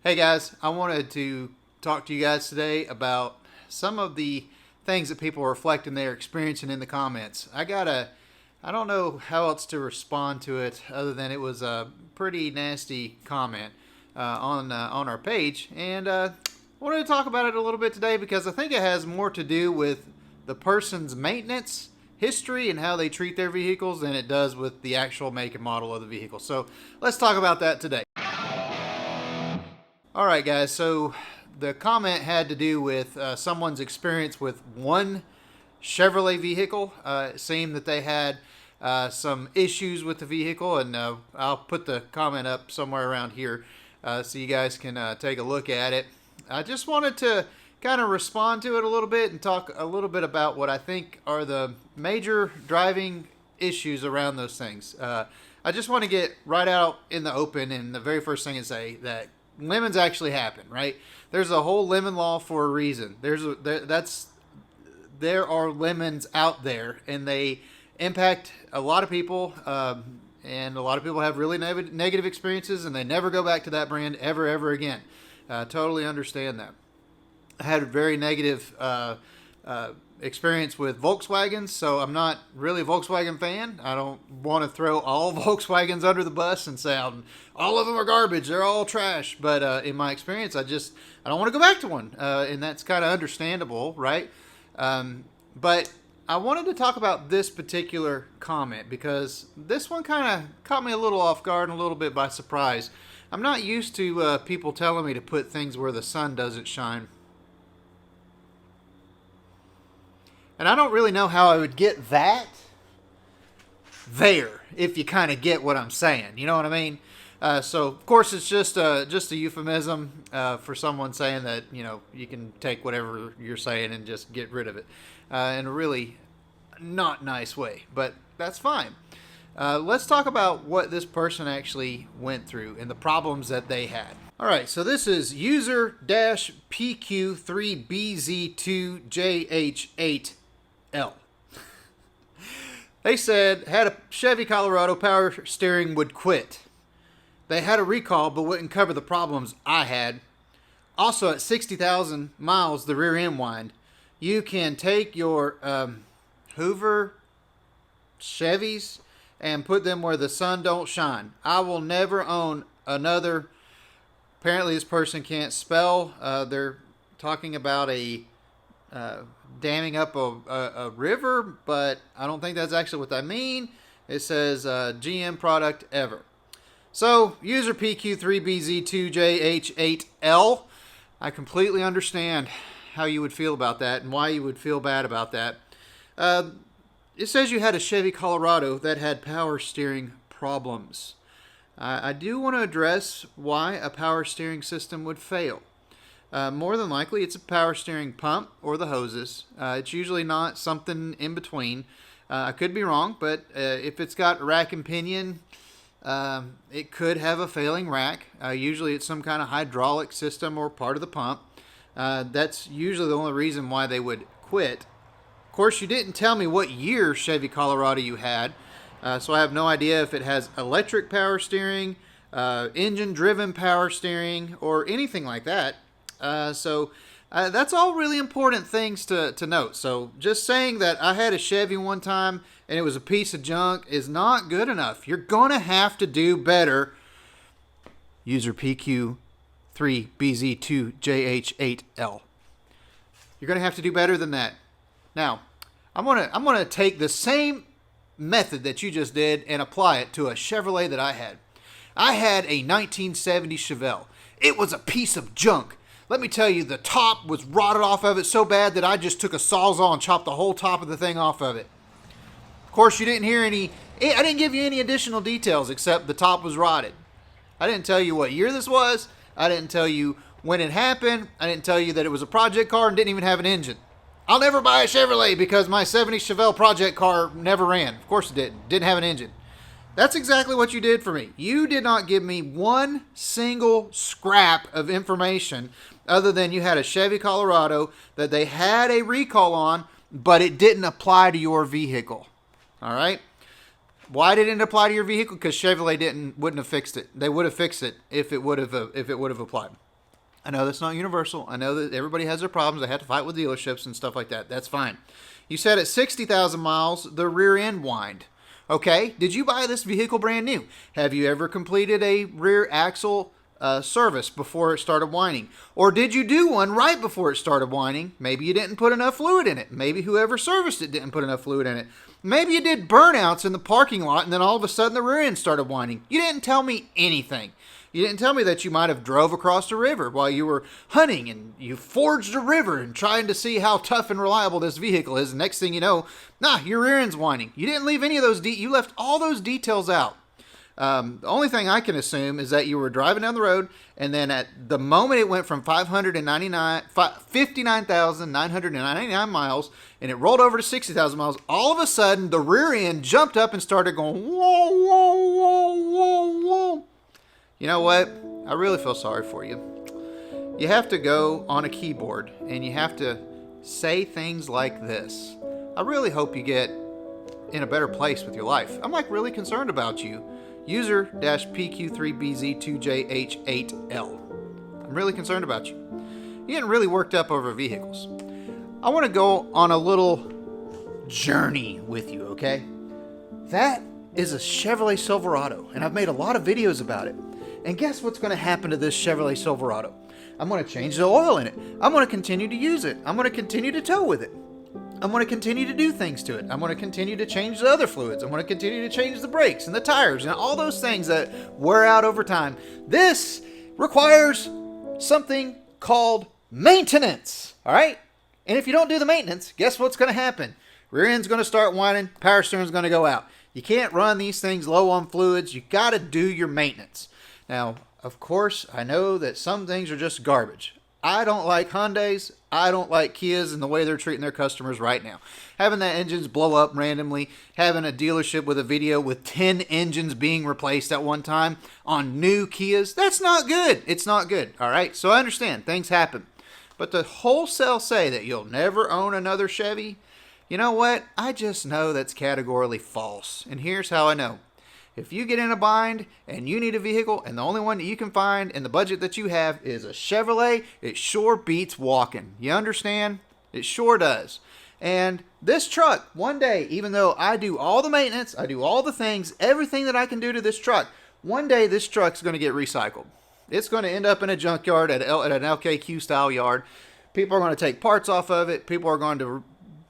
Hey guys, I wanted to talk to you guys today about some of the things that people are reflecting they're experiencing in the comments. I don't know how else to respond to it other than it was a pretty nasty comment on our page, and wanted to talk about it a little bit today because I think it has more to do with the person's maintenance history and how they treat their vehicles than it does with the actual make and model of the vehicle. So let's talk about that today. Alright guys, so the comment had to do with someone's experience with one Chevrolet vehicle. It seemed that they had some issues with the vehicle, and I'll put the comment up somewhere around here so you guys can take a look at it. I just wanted to kind of respond to it a little bit and talk a little bit about what I think are the major driving issues around those things. I just want to get right out in the open, and the very first thing to say that lemons actually happen, right? There's a whole lemon law for a reason. There are lemons out there, and they impact a lot of people, and a lot of people have really negative experiences, and they never go back to that brand ever again. Totally understand that. I had a very negative experience with Volkswagens, so I'm not really a Volkswagen fan. I don't want to throw all Volkswagens under the bus and say all of them are garbage, they're all trash, but in my experience I don't want to go back to one, and that's kind of understandable, right? But I wanted to talk about this particular comment because this one kind of caught me a little off guard and a little bit by surprise. I'm not used to people telling me to put things where the sun doesn't shine. And I don't really know how I would get that there, if you kind of get what I'm saying. You know what I mean? So, of course, it's just a euphemism for someone saying that, you can take whatever you're saying and just get rid of it in a really not nice way. But that's fine. Let's talk about what this person actually went through and the problems that they had. All right, so this is user-PQ3BZ2JH8L. They said, had a Chevy Colorado, power steering would quit. They had a recall but wouldn't cover the problems I had. Also, at 60,000 miles, the rear end whined. You can take your Hoover Chevys and put them where the sun don't shine. I will never own another. Apparently this person can't spell. They're talking about a damming up a river, but I don't think that's actually what they mean. It says GM product ever. So, user PQ3BZ2JH8L, I completely understand how you would feel about that and why you would feel bad about that. It says you had a Chevy Colorado that had power steering problems. I do want to address why a power steering system would fail. More than likely, it's a power steering pump or the hoses. It's usually not something in between. I could be wrong, but if it's got rack and pinion, it could have a failing rack. Usually it's some kind of hydraulic system or part of the pump. That's usually the only reason why they would quit. Of course, you didn't tell me what year Chevy Colorado you had, so I have no idea if it has electric power steering, engine-driven power steering, or anything like that. So that's all really important things to note. So just saying that I had a Chevy one time and it was a piece of junk is not good enough. You're going to have to do better. User PQ3BZ2JH8L. You're going to have to do better than that. Now, I'm going to take the same method that you just did and apply it to a Chevrolet that I had. I had a 1970 Chevelle. It was a piece of junk. Let me tell you, the top was rotted off of it so bad that I just took a Sawzall and chopped the whole top of the thing off of it. Of course, you didn't hear I didn't give you any additional details except the top was rotted. I didn't tell you what year this was. I didn't tell you when it happened. I didn't tell you that it was a project car and didn't even have an engine. I'll never buy a Chevrolet because my 70 Chevelle project car never ran. Of course it didn't. Didn't have an engine. That's exactly what you did for me. You did not give me one single scrap of information other than you had a Chevy Colorado that they had a recall on, but it didn't apply to your vehicle. All right? Why didn't it apply to your vehicle? Because Chevrolet wouldn't have fixed it. They would have fixed it if it would have applied. I know that's not universal. I know that everybody has their problems. They have to fight with dealerships and stuff like that. That's fine. You said at 60,000 miles, the rear end whined. Okay, did you buy this vehicle brand new? Have you ever completed a rear axle service before it started whining? Or did you do one right before it started whining? Maybe you didn't put enough fluid in it. Maybe whoever serviced it didn't put enough fluid in it. Maybe you did burnouts in the parking lot and then all of a sudden the rear end started whining. You didn't tell me anything. You didn't tell me that you might have drove across a river while you were hunting and you forged a river and trying to see how tough and reliable this vehicle is. And next thing you know, your rear end's whining. You didn't leave any of those. You left all those details out. The only thing I can assume is that you were driving down the road, and then at the moment it went from 59,999 miles, and it rolled over to 60,000 miles, all of a sudden the rear end jumped up and started going, whoa, whoa, whoa, whoa, whoa. You know what? I really feel sorry for you. You have to go on a keyboard, and you have to say things like this. I really hope you get in a better place with your life. I'm like really concerned about you. User-PQ3BZ2JH8L. I'm really concerned about you. You're getting really worked up over vehicles. I want to go on a little journey with you, okay? That is a Chevrolet Silverado, and I've made a lot of videos about it. And guess what's going to happen to this Chevrolet Silverado? I'm going to change the oil in it. I'm going to continue to use it. I'm going to continue to tow with it. I'm going to continue to do things to it. I'm going to continue to change the other fluids. I'm going to continue to change the brakes and the tires and all those things that wear out over time. This requires something called maintenance, all right? And if you don't do the maintenance, guess what's going to happen? Rear end's going to start whining, power steering's going to go out. You can't run these things low on fluids. You got to do your maintenance. Now, of course, I know that some things are just garbage. I don't like Hyundais. I don't like Kias and the way they're treating their customers right now. Having that engines blow up randomly, having a dealership with a video with 10 engines being replaced at one time on new Kias, that's not good. It's not good, all right? So I understand. Things happen. But to wholesale say that you'll never own another Chevy, you know what? I just know that's categorically false. And here's how I know. If you get in a bind and you need a vehicle and the only one that you can find in the budget that you have is a Chevrolet, it sure beats walking. You understand? It sure does. And this truck, one day, even though I do all the maintenance, I do all the things, everything that I can do to this truck, one day this truck's going to get recycled. It's going to end up in a junkyard at an LKQ style yard. People are going to take parts off of it. People are going to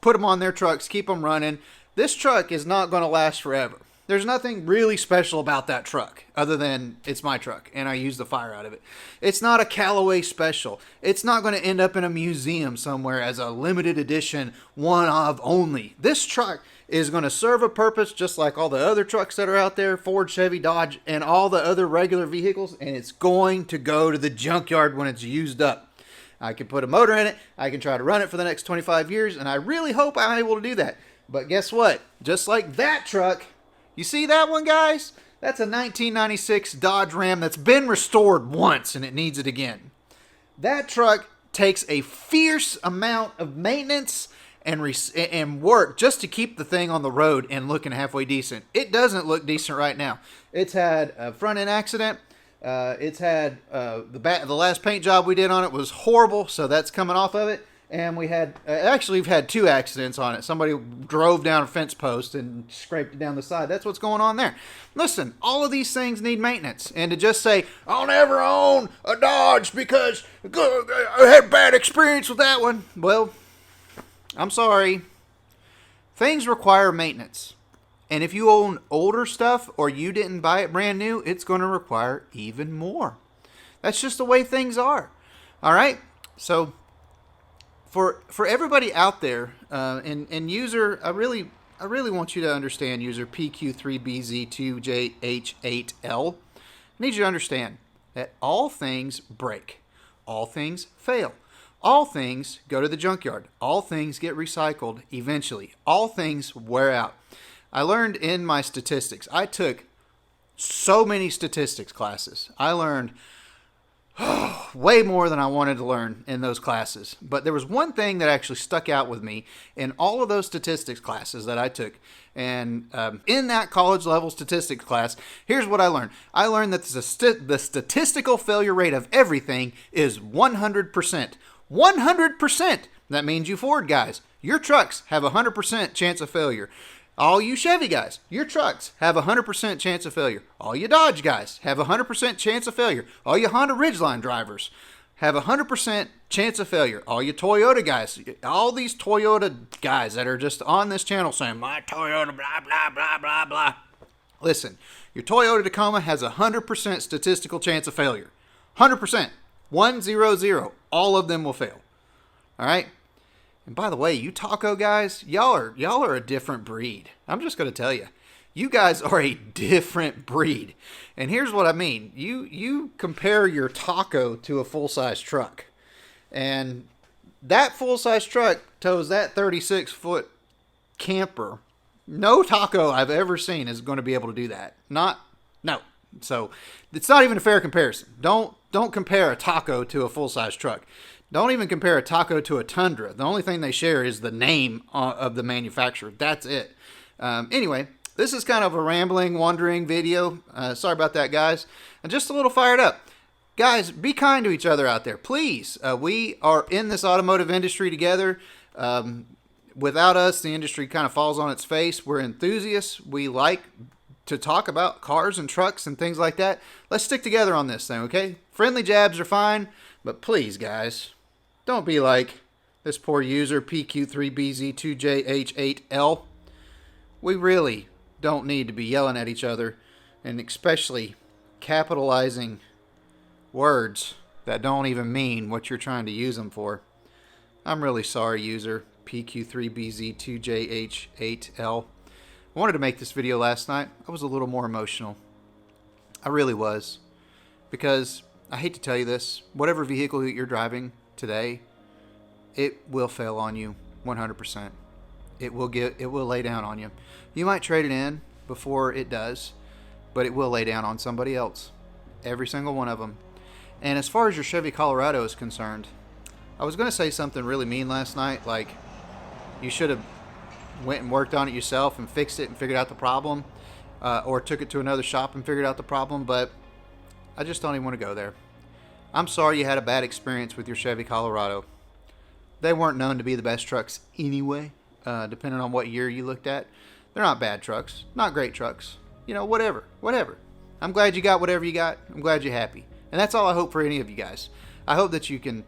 put them on their trucks, keep them running. This truck is not going to last forever. There's nothing really special about that truck other than it's my truck and I use the fire out of it. It's not a Callaway special. It's not going to end up in a museum somewhere as a limited edition, one of only. This truck is going to serve a purpose just like all the other trucks that are out there, Ford, Chevy, Dodge, and all the other regular vehicles, and it's going to go to the junkyard when it's used up. I can put a motor in it. I can try to run it for the next 25 years, and I really hope I'm able to do that. But guess what? Just like that truck, you see that one, guys? That's a 1996 Dodge Ram that's been restored once and it needs it again. That truck takes a fierce amount of maintenance and work just to keep the thing on the road and looking halfway decent. It doesn't look decent right now. It's had a front end accident. It's had the last paint job we did on it was horrible, so that's coming off of it. And we had, we've had 2 accidents on it. Somebody drove down a fence post and scraped it down the side. That's what's going on there. Listen, all of these things need maintenance. And to just say, I'll never own a Dodge because I had a bad experience with that one. Well, I'm sorry. Things require maintenance. And if you own older stuff or you didn't buy it brand new, it's going to require even more. That's just the way things are. All right? So for everybody out there, and user, I really want you to understand user PQ3BZ2JH8L. I need you to understand that all things break. All things fail. All things go to the junkyard. All things get recycled eventually. All things wear out. I learned in my statistics. I took so many statistics classes. I learned Way more than I wanted to learn in those classes. But there was one thing that actually stuck out with me in all of those statistics classes that I took. And in that college level statistics class, here's what I learned. I learned that the statistical failure rate of everything is 100%. 100%! That means you Ford guys, your trucks have a 100% chance of failure. All you Chevy guys, your trucks have a 100% chance of failure. All you Dodge guys have a 100% chance of failure. All you Honda Ridgeline drivers have a 100% chance of failure. All you Toyota guys, all these Toyota guys that are just on this channel saying, my Toyota, blah, blah, blah, blah, blah. Listen, your Toyota Tacoma has a 100% statistical chance of failure. 100%. 100. All of them will fail. All right? And by the way, you taco guys, y'all are a different breed. I'm just going to tell you. You guys are a different breed. And here's what I mean. You compare your taco to a full-size truck. And that full-size truck tows that 36-foot camper. No taco I've ever seen is going to be able to do that. No. So it's not even a fair comparison. Don't compare a taco to a full-size truck. Don't even compare a taco to a Tundra. The only thing they share is the name of the manufacturer. That's it. Anyway, this is kind of a rambling, wandering video. Sorry about that, guys. I'm just a little fired up. Guys, be kind to each other out there, please. We are in this automotive industry together. Without us, the industry kind of falls on its face. We're enthusiasts. We like to talk about cars and trucks and things like that. Let's stick together on this thing, okay? Friendly jabs are fine, but please, guys, don't be like this poor user, PQ3BZ2JH8L. We really don't need to be yelling at each other, and especially capitalizing words that don't even mean what you're trying to use them for. I'm really sorry, user, PQ3BZ2JH8L. I wanted to make this video last night. I was a little more emotional. I really was. Because I hate to tell you this, whatever vehicle that you're driving today, it will fail on you 100%. It will lay down on you. You might trade it in before it does, but it will lay down on somebody else. Every single one of them. And as far as your Chevy Colorado is concerned, I was going to say something really mean last night, like you should have went and worked on it yourself and fixed it and figured out the problem, or took it to another shop and figured out the problem, but I just don't even want to go there. I'm sorry you had a bad experience with your Chevy Colorado. They weren't known to be the best trucks anyway, depending on what year you looked at. They're not bad trucks, not great trucks. You know, whatever. I'm glad you got whatever you got. I'm glad you're happy. And that's all I hope for any of you guys. I hope that you can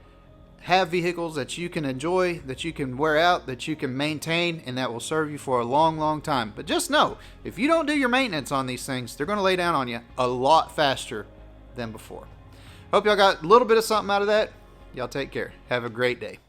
have vehicles that you can enjoy, that you can wear out, that you can maintain, and that will serve you for a long, long time. But just know, if you don't do your maintenance on these things, they're going to lay down on you a lot faster than before. Hope y'all got a little bit of something out of that. Y'all take care. Have a great day.